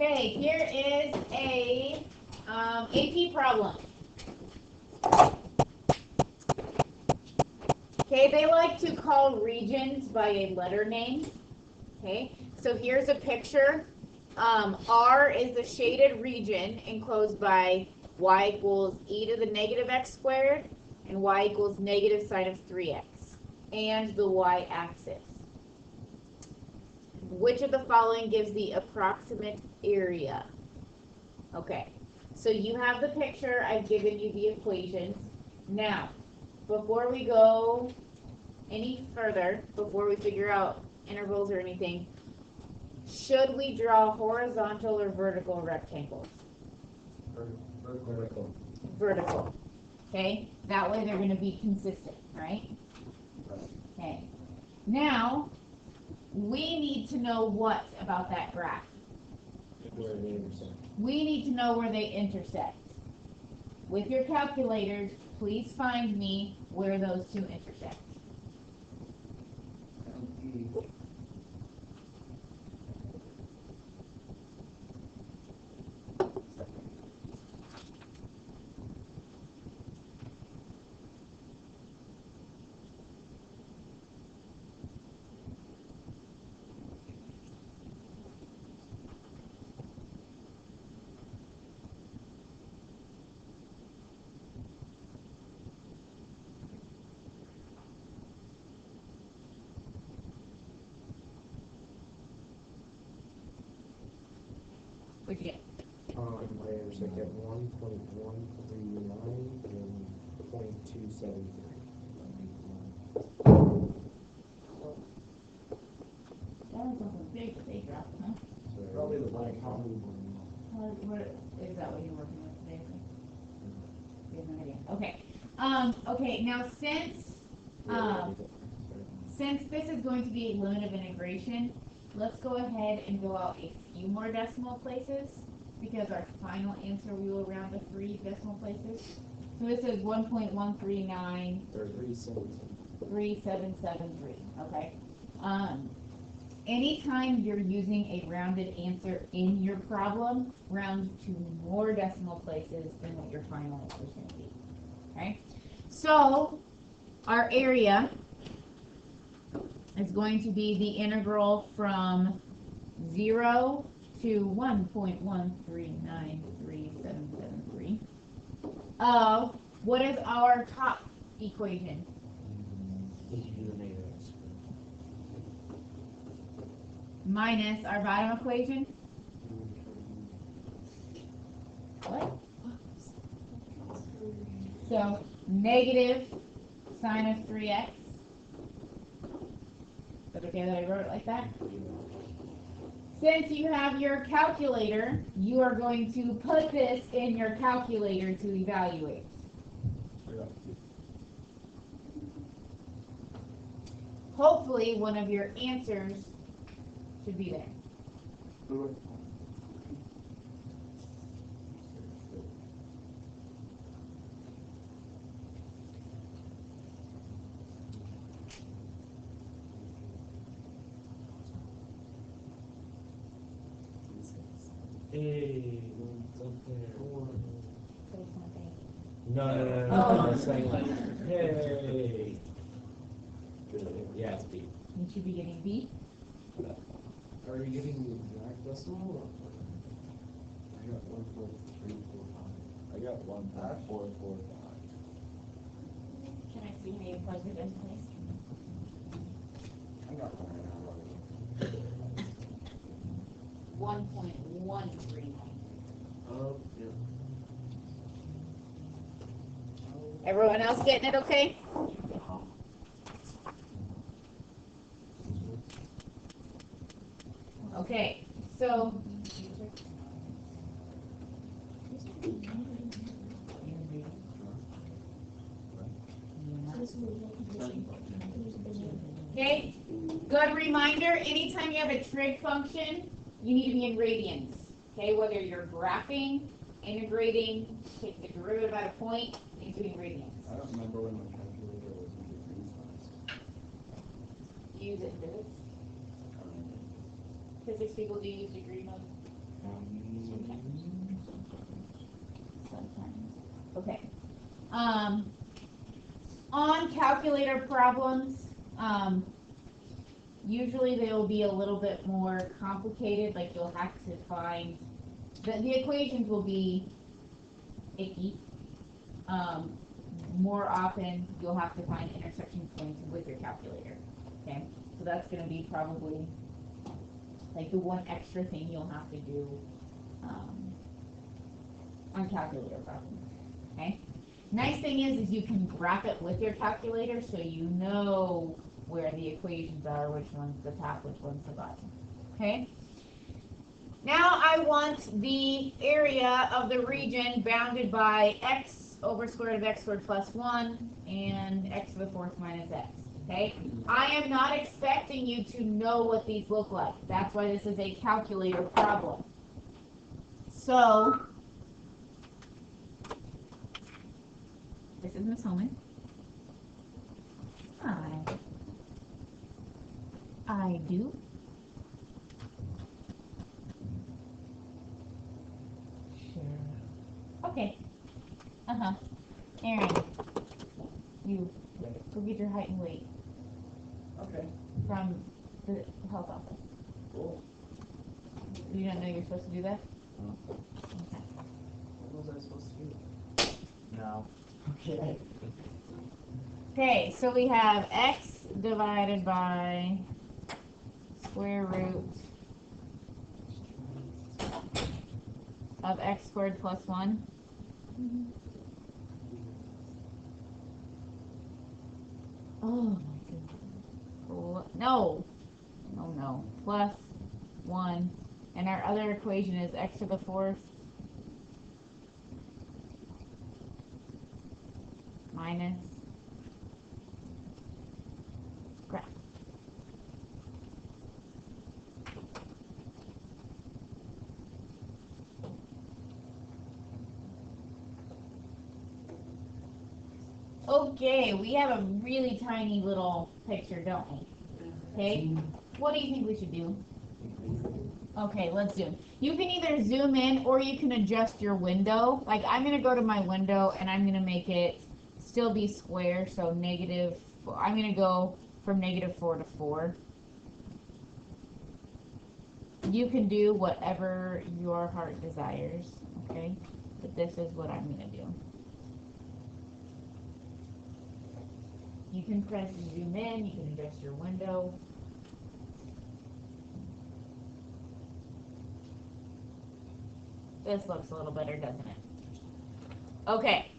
Okay, here is a AP problem. Okay, they like to call regions by a letter name. Okay, so here's a picture. R is the shaded region enclosed by y equals e to the negative x squared and y equals negative sine of 3x and the y-axis. Which of the following gives the approximate area? Okay, so you have the picture. I've given you the equations. Now, before we go any further, before we figure out intervals or anything, should we draw horizontal or vertical rectangles? Vertical. Vertical. Okay, that way they're going to be consistent, right? Okay. Now, we need to know what about that graph? Where they intersect. We need to know where they intersect. With your calculators, please find me where those two intersect. What'd you get? They intersect at 1.139 and 0.273. That was something big that they dropped, huh? So probably the blank column. What is that what you're working with today? You have no idea. Okay. Okay, now since this is going to be a limit of integration, let's go ahead and go out a few more decimal places because our final answer we will round to 3 decimal places. So this is 1.139 Or 377. 3773. Okay. Anytime you're using a rounded answer in your problem, round to more decimal places than what your final answer is going to be. Okay. So our area is going to be the integral from 0 to 1.1393773 of what is our top equation? Minus our bottom equation? What? So negative sine of 3x. Is that okay that I wrote it like that? Since you have your calculator, you are going to put this in your calculator to evaluate. Hopefully one of your answers should be there. Hey, it's up there. So it's not there. No. Oh. I'm saying like, hey. Yeah, it's B. You should be getting B. Are you getting the exact decimal? I got 1.345. I got 1.445. Can I see how you plug it in place? I got 1.139. Oh, yeah. Everyone else getting it okay? Okay, so okay, good reminder, anytime you have a trig function, you need to be in radians. Okay, whether you're graphing, integrating, take the derivative at a point, you need to be in radians. I don't remember when my calculator was in degrees last. Use it in physics. Physics people do use degree mode. Sometimes. Okay. On calculator problems, usually they will be a little bit more complicated. Like you'll have to find the equations will be icky. More often you'll have to find intersection points with your calculator. Okay, so that's going to be probably like the one extra thing you'll have to do on calculator problems. Okay. Nice thing is you can graph it with your calculator so you know where the equations are, which one's the top, which one's the bottom. Okay. Now I want the area of the region bounded by x over square root of x squared plus 1 and x to the fourth minus x. Okay? I am not expecting you to know what these look like. That's why this is a calculator problem. So, this is Miss Holman. Hi. I do. Sure. Okay. Uh-huh. Aaron, you go get your height and weight. Okay. From the health office. Cool. You didn't know you're supposed to do that? No. Okay. What was I supposed to do? No. Okay. Okay, so we have x divided by square root of x squared plus 1. Oh my goodness. No. No. Plus 1. And our other equation is x to the fourth minus graph. Okay, we have a really tiny little picture, don't we? Okay, what do you think we should do? Okay, let's zoom. You can either zoom in or you can adjust your window. Like I'm going to go to my window and I'm going to make it still be square, so negative, I'm going to go from -4 to 4. You can do whatever your heart desires, okay? But this is what I'm going to do. You can press zoom in, you can adjust your window. This looks a little better, doesn't it? Okay.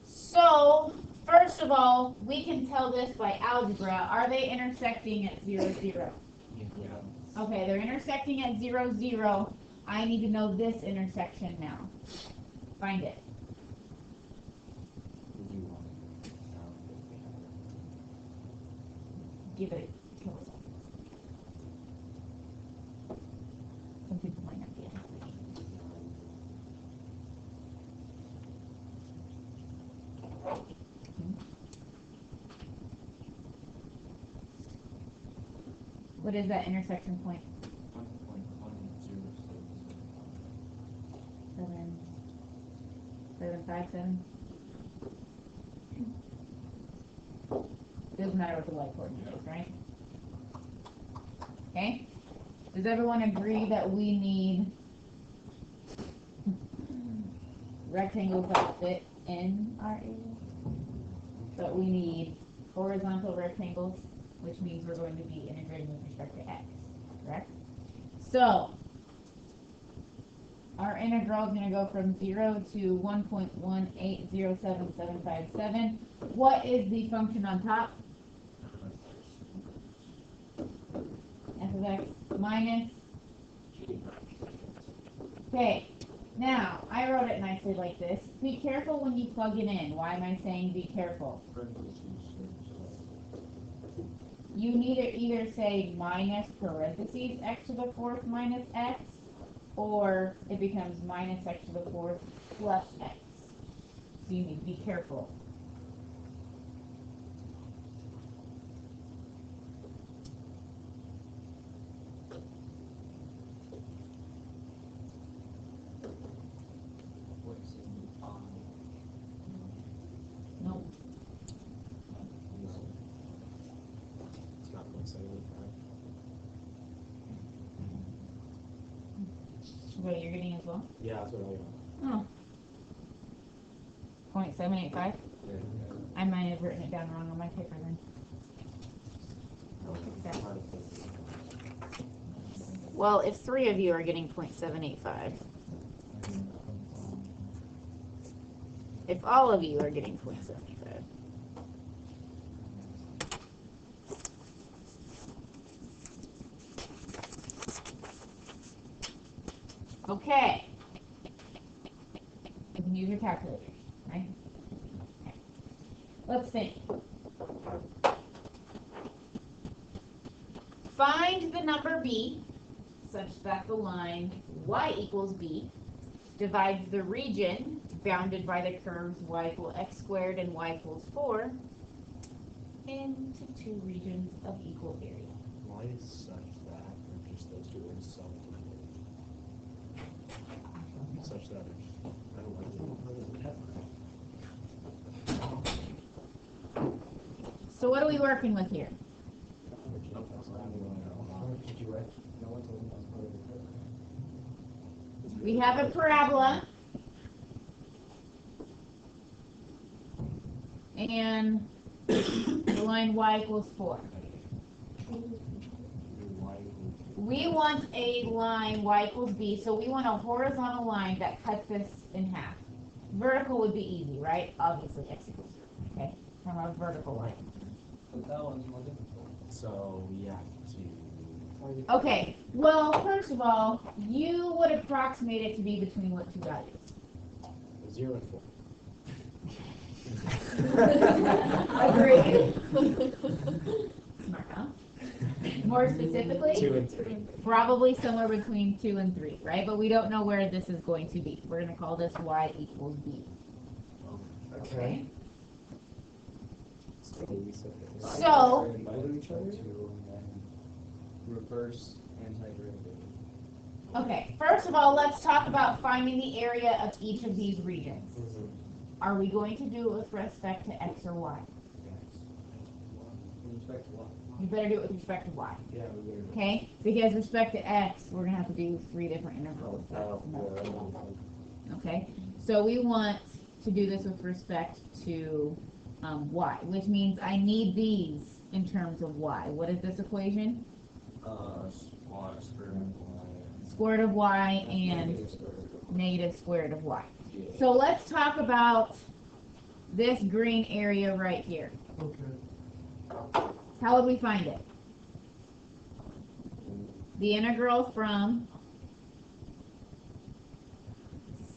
So, first of all, we can tell this by algebra. Are they intersecting at 0, 0? Yeah. Okay, they're intersecting at 0, 0. I need to know this intersection now. Find it. Give it a couple seconds. Some people might not be able to. What is that intersection point? 7.757. Doesn't matter what the y coordinate is, right? Okay. Does everyone agree that we need rectangles that fit in our area? But we need horizontal rectangles, which means we're going to be integrating with respect to x, correct? So, our integral is going to go from 0 to 1.1807757. What is the function on top? F of x minus. Okay, now, I wrote it nicely like this. Be careful when you plug it in. Why am I saying be careful? You need to either say minus parentheses x to the fourth minus x, or it becomes minus x to the fourth plus x. So you need to be careful. What you're getting as well? Yeah, that's what I got. Oh. 0.785? Yeah. I might have written it down wrong on my paper then. Well, if 3 of you are getting 0.785, if all of you are getting 0.75, okay. You can use your calculator, right? Okay. Let's think. Find the number b such that the line y equals b divides the region bounded by the curves y equals x squared and y equals 4 into 2 regions of equal area. Why is such that, or just those two words such that, I don't like it. So what are we working with here? We have a parabola and the line y equals 4. We want a line y equals b, so we want a horizontal line that cuts this in half. Vertical would be easy, right? Obviously x equals 0, okay? From a vertical line. But that one's more difficult. So we have to. Okay, well, first of all, you would approximate it to be between what two values? 0 and 4. Agreed. Smart, huh? More specifically? 2 and 3. Probably somewhere between 2 and 3, right? But we don't know where this is going to be. We're going to call this y equals b. Okay. So, Reverse antiderivative. okay, first of all, let's talk about finding the area of each of these regions. Are we going to do it with respect to x or y? With respect to what? You better do it with respect to y. Yeah, we better. Okay? Because with respect to x, we're going to have to do 3 different integrals. Okay? So we want to do this with respect to y, which means I need these in terms of y. What is this equation? Square root of y and negative square root of y. So let's talk about this green area right here. Okay. How would we find it? The integral from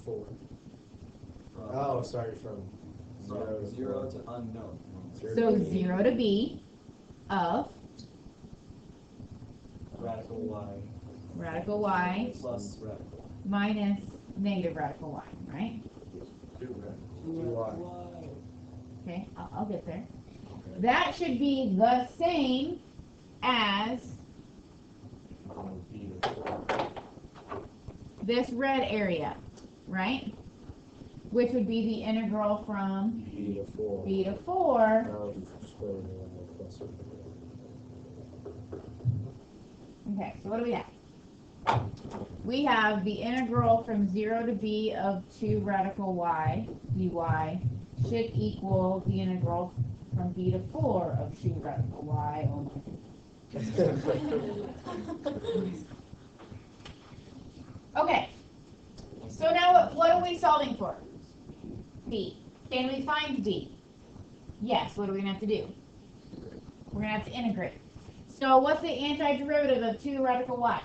4. Oh, sorry, from 0 to unknown. so 0 to b of radical y Plus radical. minus negative radical y, right? 2y. Okay, I'll get there. That should be the same as this red area, right? Which would be the integral from b to 4. Okay, so what do we have? We have the integral from 0 to b of 2 radical y dy should equal the integral from b to 4 of 2 radical y. Okay, so now what are we solving for? B. Can we find b? Yes, what are we going to have to do? We're going to have to integrate. So what's the antiderivative of 2 radical y?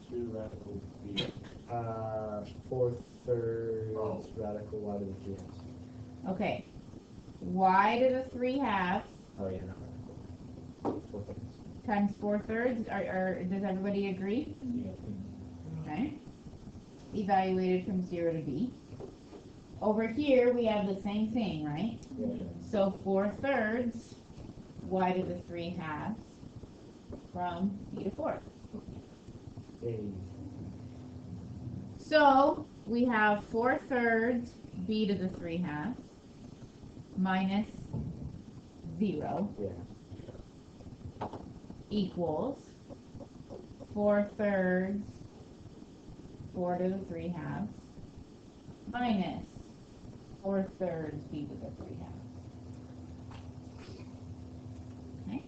2 radical b. 4/3 radical y to the 3 halves. Okay. Y to the 3 halves Oh, yeah, no. 4/3. times 4/3. Does everybody agree? Yeah. Okay. Evaluated from 0 to b. Over here we have the same thing, right? Yeah. So 4/3 y to the 3 halves from b to 4. Hey. So we have 4/3 b to the 3 halves minus 0. Yeah. equals 4/3, 4 to the 3 halves, minus 4/3 b to the 3 halves. Okay.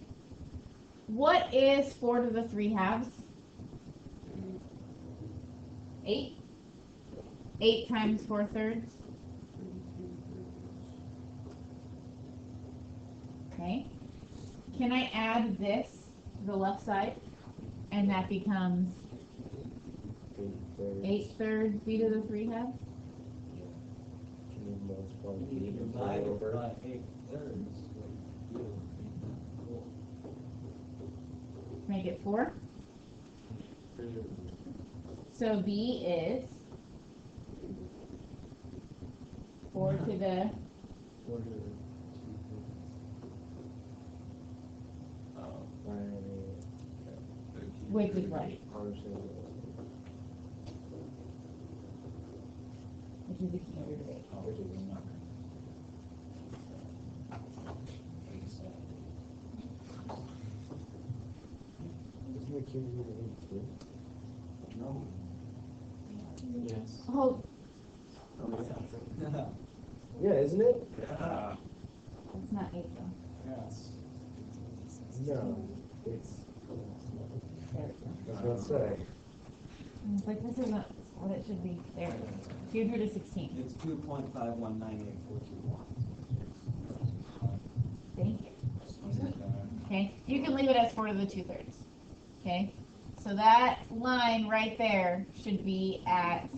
What is 4 to the 3 halves? 8. 8 times 4/3. Okay. Can I add this to the left side? And that becomes 8/3 b to the 3 halves? You divide it by 8/3. Make it 4. So b is 4 to the, which is what? Which is the key root of 8. Isn't the cube root of 8 too? No. Yes. Oh, Yeah, isn't it? it's not 8 though. Yes. No. It's. There it I was gonna say. It's like this isn't what it should be. There it is. Cube root of 16. It's 2.5198421. Thank you. Okay, you can leave it as 4 to the 2/3. Okay, so that line right there should be at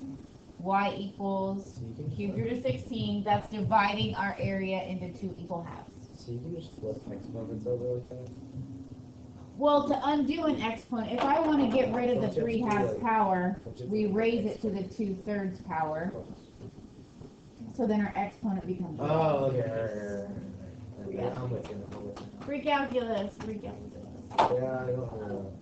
y equals So you can cube root of 16. That's dividing our area into 2 equal halves. So you can just flip exponents over like that? Well, to undo an exponent, if I want to get rid of the 3 halves power, we raise it to the 2/3 power. So then our exponent becomes. Oh, okay. Yeah, I'm with you. Recalculus, recalculus. Yeah, I don't know.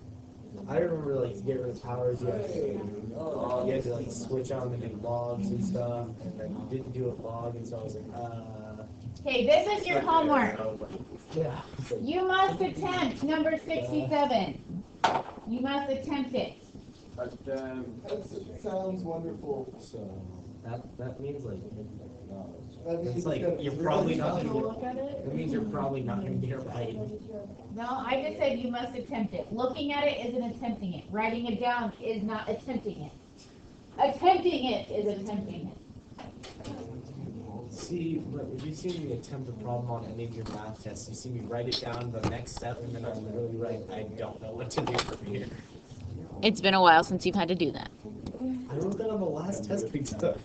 I remember like to get rid of powers, you had to like switch on the new logs and stuff, and then you didn't do a log, and so I was like, Okay, this is your homework. yeah. You must attempt number 67. You must attempt it. That sounds wonderful. So that means like That means it's like that you're it's probably really not Take a gonna look at it. that means you're probably not gonna get it right. No, I just said you must attempt it. Looking at it isn't attempting it. Writing it down is not attempting it. Attempting it is attempting it. See, but if you see me attempt a problem on any of your math tests, you see me write it down the next step, and then I'm literally right. I don't know what to do from here. It's been a while since you've had to do that. I wrote that on the last test we took.